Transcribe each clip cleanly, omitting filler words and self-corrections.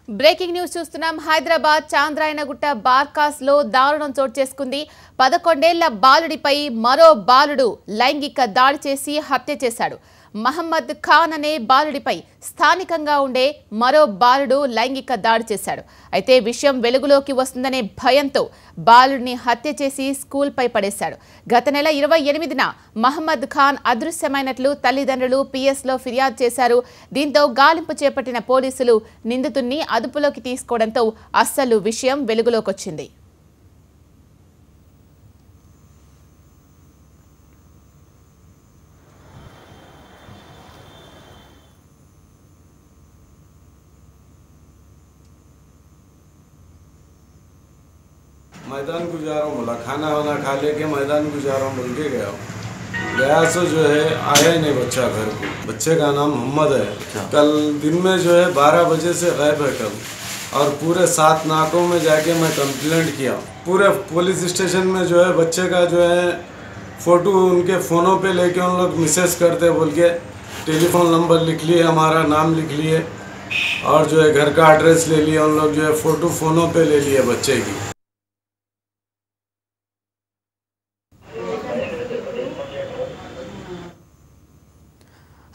Breaking news చూస్తున్నాం. హైదరాబాద్ చాంద్రాయనగుట్ట బార్కాస్ లో దారుణం చోటు చేసుకుంది. 11 ఏళ్ల బాలుడిపై మరో బాలుడు లైంగిక దాడి చేసి హత్య చేశాడు. మహమ్మద్ ఖాన్ అనే బాలుడిపై స్థానికంగా ఉండే మరో బాలుడు లైంగిక దాడి చేశాడు. అయితే విషయం వెలుగులోకి వస్తుందనే భయంతో బాలుడిని హత్య చేసి స్కూల్పై పడేశాడు. గత నెల 28న మహమ్మద్ ఖాన్ అదృశ్యమైనట్లు తల్లిదండ్రులు పిఎస్లో ఫిర్యాదు చేశారు. దీంతో గాలింపు చేపట్టిన పోలీసులు నిందితుడిని అదుపులోకి తీసుకోవడంతో అస్సలు విషయం వెలుగులోకి వచ్చింది. मैदान गुजारा बोला, खाना वाना खा लेके मैदान गुजारा बोल के गया तो जो है आया ही नहीं बच्चा घर को। बच्चे का नाम मोहम्मद है। कल दिन में जो है 12 बजे से गायब है कल, और पूरे 7 नाकों में जाके मैं कंप्लेंट किया। पूरे पुलिस स्टेशन में जो है बच्चे का जो है फ़ोटो उनके फ़ोनों पे लेके उन लोग मैसेज करते बोल के टेलीफोन नंबर लिख लिए, हमारा नाम लिख लिए, और जो है घर का एड्रेस ले लिया उन लोग, जो है फ़ोटो फ़ोनों पे ले लिए बच्चे की।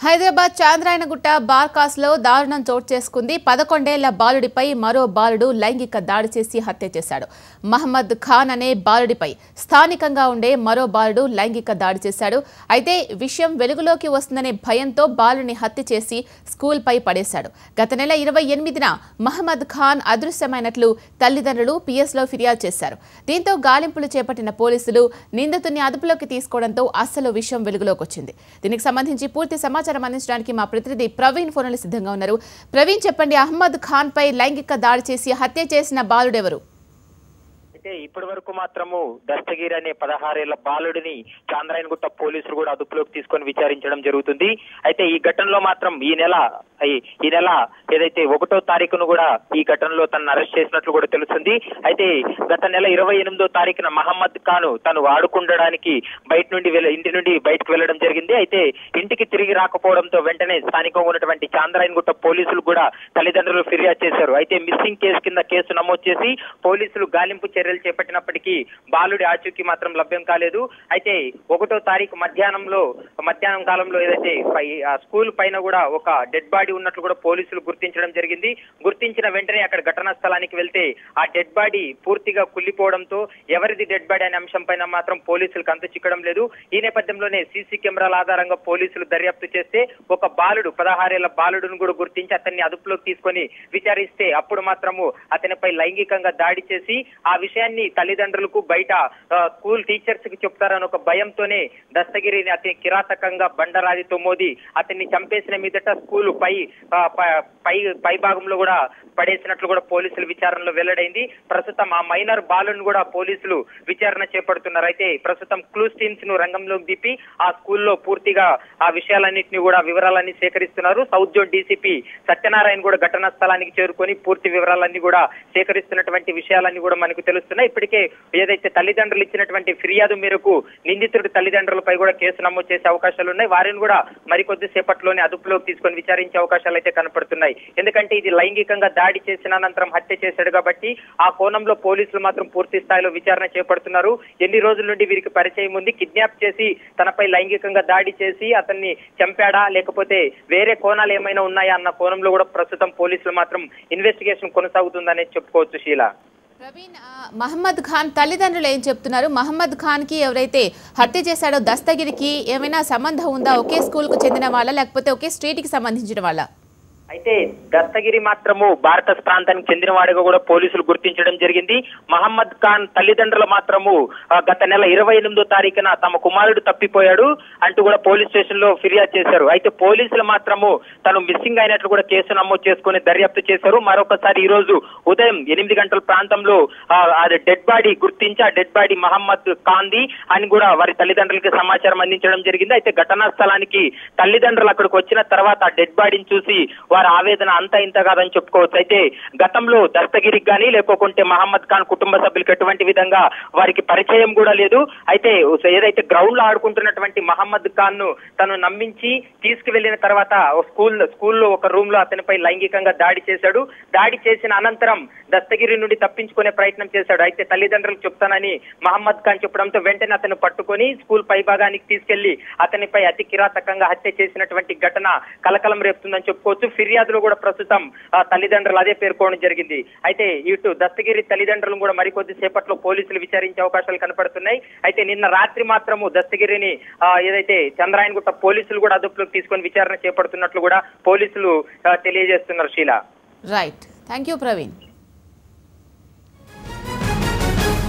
హైదరాబాద్ చాంద్రాయనగుట్ట బార్కాస్ లో దారుణం చోటు చేసుకుంది. 11 ఏళ్ల బాలుడిపై మరో బాలుడు లైంగిక దాడి చేసి హత్య చేశాడు. మహమ్మద్ ఖాన్ అనే బాలుడిపై స్థానికంగా ఉండే మరో బాలుడు లైంగిక దాడి చేశాడు. అయితే విషయం వెలుగులోకి వస్తుందనే భయంతో బాలుడిని హత్య చేసి స్కూల్పై పడేశాడు. గత నెల 28న మహమ్మద్ ఖాన్ అదృశ్యమైనట్లు తల్లిదండ్రులు పిఎస్లో ఫిర్యాదు చేశారు. దీంతో గాలింపులు చేపట్టిన పోలీసులు నిందితుడిని అదుపులోకి తీసుకోవడంతో అస్సలు విషయం వెలుగులోకి వచ్చింది. దీనికి సంబంధించి పూర్తి సమాచారం అందించడానికి మా ప్రతినిధి ప్రవీణ్ ఫోన్లో సిద్ధంగా ఉన్నారు. ప్రవీణ్, చెప్పండి, అహ్మద్ ఖాన్ పై లైంగిక దాడి చేసి హత్య చేసిన బాలుడెవరు? అయితే ఇప్పటి వరకు మాత్రము దస్తగిరి అనే 16 ఏళ్ల బాలుడిని చాంద్రాయనగుట్ట పోలీసులు కూడా అదుపులోకి తీసుకొని విచారించడం జరుగుతుంది. అయితే ఈ ఘటనలో మాత్రం ఈ నెల ఏదైతే 1వ తారీఖును కూడా ఈ ఘటనలో తనను అరెస్ట్ చేసినట్లు కూడా తెలుస్తుంది. అయితే గత నెల 28వ తారీఖున మహమ్మద్ ఖాన్ తను ఆడుకుండడానికి ఇంటి నుండి బయటకు వెళ్లడం జరిగింది. అయితే ఇంటికి తిరిగి రాకపోవడంతో వెంటనే స్థానికంగా ఉన్నటువంటి చాంద్రాయనగుట్ట పోలీసులు కూడా తల్లిదండ్రులు ఫిర్యాదు చేశారు. అయితే మిస్సింగ్ కేసు కింద కేసు నమోదు చేసి పోలీసులు గాలింపు చర్యలు చేపట్టినప్పటికీ బాలుడి ఆచూకీ మాత్రం లభ్యం కాలేదు. అయితే 1వ తారీఖు మధ్యాహ్నం కాలంలో ఏదైతే స్కూల్ పైన కూడా ఒక డెడ్ బాడీ ఉన్నట్లు కూడా పోలీసులు గుర్తించడం జరిగింది. గుర్తించిన వెంటనే అక్కడ ఘటనా స్థలానికి వెళ్తే ఆ డెడ్ బాడీ పూర్తిగా కుళ్లిపోవడంతో ఎవరిది డెడ్ బాడీ అనే అంశం పైన మాత్రం పోలీసులకు అంతు చిక్కడం లేదు. ఈ నేపథ్యంలోనే సీసీ కెమెరాల ఆధారంగా పోలీసులు దర్యాప్తు చేస్తే ఒక బాలుడు 16 ఏళ్ల బాలుడును కూడా గుర్తించి అతన్ని అదుపులోకి తీసుకొని విచారిస్తే అప్పుడు మాత్రము అతనిపై లైంగికంగా దాడి చేసి ఆ విషయాన్ని తల్లిదండ్రులకు బయట స్కూల్ టీచర్స్ కి చెప్తారని ఒక భయంతోనే దస్తగిరిని అతి కిరాతకంగా బండరాదితో మోది అతన్ని చంపేసిన మీదట స్కూల్ పై భాగంలో కూడా పడేసినట్లు కూడా పోలీసులు విచారణలో వెల్లడైంది. ప్రస్తుతం ఆ మైనర్ బాలును కూడా పోలీసులు విచారణ చేపడుతున్నారు. అయితే ప్రస్తుతం క్లూస్ టీమ్స్ ను రంగంలోకి దిప్పి ఆ స్కూల్లో పూర్తిగా ఆ విషయాలన్నింటినీ కూడా వివరాలన్నీ సేకరిస్తున్నారు. సౌత్ జోన్ డీసీపీ సత్యనారాయణ కూడా ఘటనా స్థలానికి చేరుకొని పూర్తి వివరాలన్నీ కూడా సేకరిస్తున్నటువంటి విషయాలన్నీ కూడా మనకు తెలుస్తున్నాయి. ఇప్పటికే ఏదైతే తల్లిదండ్రులు ఇచ్చినటువంటి ఫిర్యాదు మేరకు నిందితుడి తల్లిదండ్రులపై కూడా కేసు నమోదు చేసే అవకాశాలు ఉన్నాయి. వారిని కూడా మరికొద్ది సేపట్లోనే అదుపులోకి తీసుకొని విచారించే అవకాశాలు అయితే కనపడుతున్నాయి. ఎందుకంటే ఇది లైంగికంగా దాడి చేసిన అనంతరం హత్య చేశాడు కాబట్టి ఆ కోణంలో పోలీసులు మాత్రం పూర్తి స్థాయిలో విచారణ చేపడుతున్నారు. ఎన్ని రోజుల నుండి వీరికి పరిచయం ఉంది, కిడ్నాప్ చేసి తనపై లైంగికంగా దాడి చేసి అతన్ని చంపాడా లేకపోతే వేరే కోణాలు ఏమైనా ఉన్నాయా అన్న కోణంలో కూడా ప్రస్తుతం పోలీసులు మాత్రం ఇన్వెస్టిగేషన్ కొనసాగుతుందనే చెప్పుకోవచ్చు. శీలా, ప్రవీణ్, మహమ్మద్ ఖాన్ తల్లిదండ్రులు ఏం చెప్తున్నారు? మహమ్మద్ ఖాన్ కి ఎవరైతే హత్య చేశాడో దస్తగిరికి ఏమైనా సంబంధం ఉందా? ఒకే స్కూల్ కు చెందిన వాళ్ళ లేకపోతే ఒకే స్ట్రీట్ కి సంబంధించిన వాళ్ళ? అయితే దస్తగిరి మాత్రము భారత ప్రాంతానికి చెందిన వాడిగా కూడా పోలీసులు గుర్తించడం జరిగింది. మహమ్మద్ ఖాన్ తల్లిదండ్రులు మాత్రము గత నెల 28వ తారీఖున తమ కుమారుడు తప్పిపోయాడు అంటూ కూడా పోలీస్ స్టేషన్ లో ఫిర్యాదు చేశారు. అయితే పోలీసులు మాత్రము తను మిస్సింగ్ అయినట్లు కూడా కేసు నమోదు చేసుకుని దర్యాప్తు చేశారు. మరొకసారి ఈ రోజు ఉదయం 8 గంటల ప్రాంతంలో డెడ్ బాడీ గుర్తించి ఆ డెడ్ బాడీ మహమ్మద్ ఖాన్ది అని కూడా వారి తల్లిదండ్రులకి సమాచారం అందించడం జరిగింది. అయితే ఘటనా స్థలానికి తల్లిదండ్రులు అక్కడికి వచ్చిన తర్వాత ఆ డెడ్ బాడీని చూసి వారి ఆవేదన అంత ఇంత కాదని చెప్పుకోవచ్చు. అయితే గతంలో దస్తగిరికి కానీ లేకపోతే మహమ్మద్ ఖాన్ కుటుంబ సభ్యులకు ఎటువంటి విధంగా వారికి పరిచయం కూడా లేదు. అయితే ఏదైతే గ్రౌండ్ లో ఆడుకుంటున్నటువంటి మహమ్మద్ ఖాన్ ను తను నమ్మించి తీసుకువెళ్లిన తర్వాత స్కూల్లో ఒక రూమ్ లో అతనిపై లైంగికంగా దాడి చేశాడు. దాడి చేసిన అనంతరం దస్తగిరి నుండి తప్పించుకునే ప్రయత్నం చేశాడు. అయితే తల్లిదండ్రులకు చెప్తానని మహమ్మద్ ఖాన్ చెప్పడంతో వెంటనే అతను పట్టుకొని స్కూల్ పైభాగానికి తీసుకెళ్లి అతనిపై అతి కిరాతకంగా హత్య చేసినటువంటి ఘటన కలకలం రేపుతుందని చెప్పుకోవచ్చు. ఫిర్యాదులో కూడా ప్రస్తుతం తల్లిదండ్రులు అదే పేర్కోవడం జరిగింది. అయితే ఇటు దస్తగిరి తల్లిదండ్రులను కూడా మరికొద్ది సేపట్లో పోలీసులు విచారించే అవకాశాలు కనపడుతున్నాయి. అయితే నిన్న రాత్రి మాత్రము దస్తగిరిని ఏదైతే చంద్రాయణగుట్ట పోలీసులు కూడా అదుపులోకి తీసుకొని విచారణ చేపడుతున్నట్లు కూడా పోలీసులు తెలియజేస్తున్నారు. Sheela. Right, thank you Praveen.